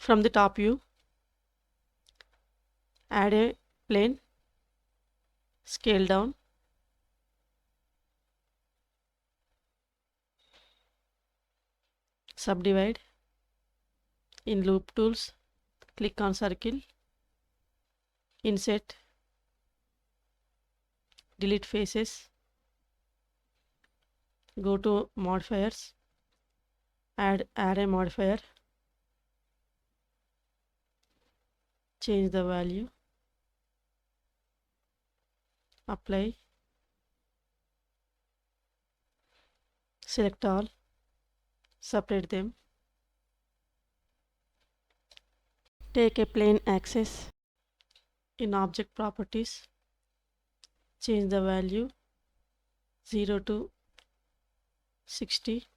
From the top view, add a plane, scale down, subdivide. In loop tools, click on circle, insert, delete faces, go to modifiers, add array modifier, change the value, apply, select all, separate them, take a plane axis. In object properties, change the value 0 to 60,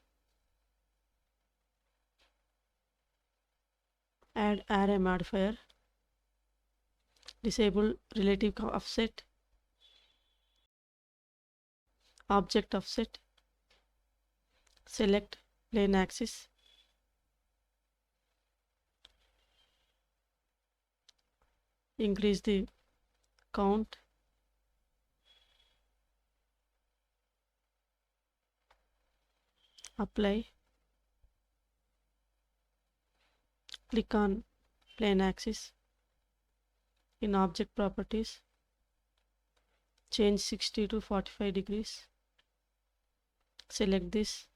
add array modifier, disable relative offset, object offset, select plane axis, increase the count, apply, click on plane axis. In object properties, change 60 to 45 degrees, select this,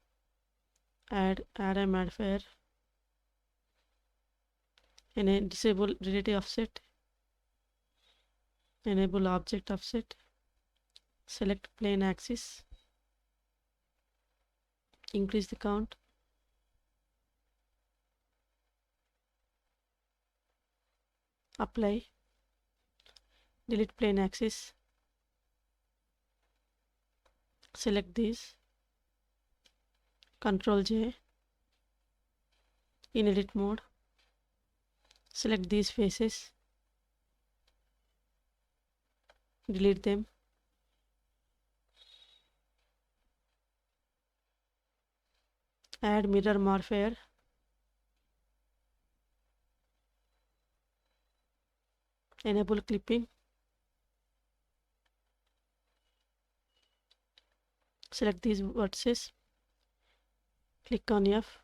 add array modifier, and disable relative offset, enable object offset, select plane axis, increase the count, apply, delete plane axis, select this, Ctrl J, in edit mode, select these faces, delete them, add mirror modifier, enable clipping, select these vertices, click on F,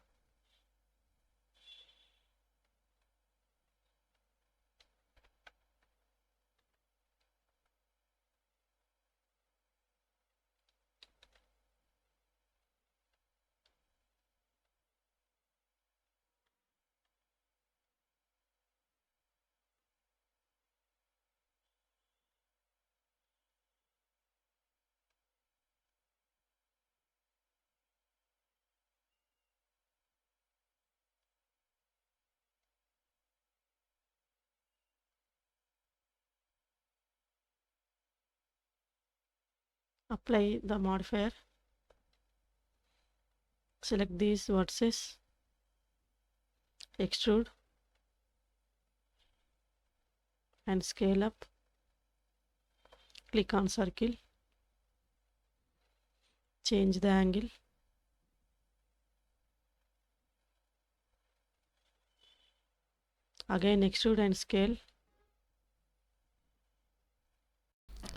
apply the modifier, select these vertices, extrude and scale up, click on circle, change the angle, again extrude and scale,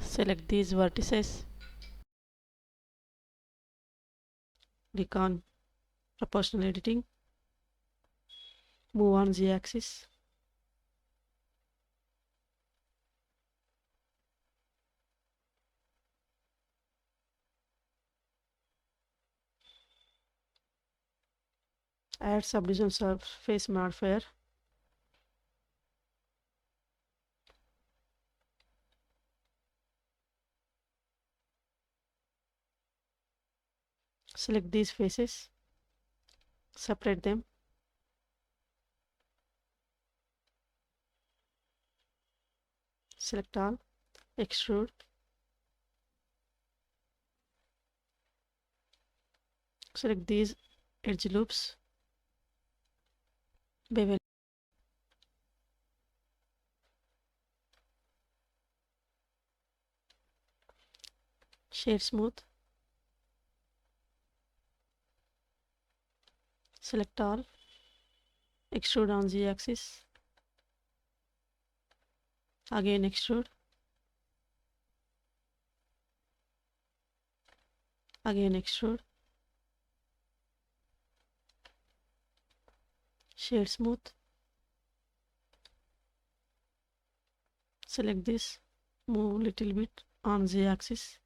select these vertices, click on proportional editing, move on Z axis, add subdivision surface modifier, select these faces, separate them, select all, extrude, select these edge loops, bevel, shade smooth, select all, extrude on Z axis, again extrude, again extrude, shade smooth, select this, move little bit on Z axis,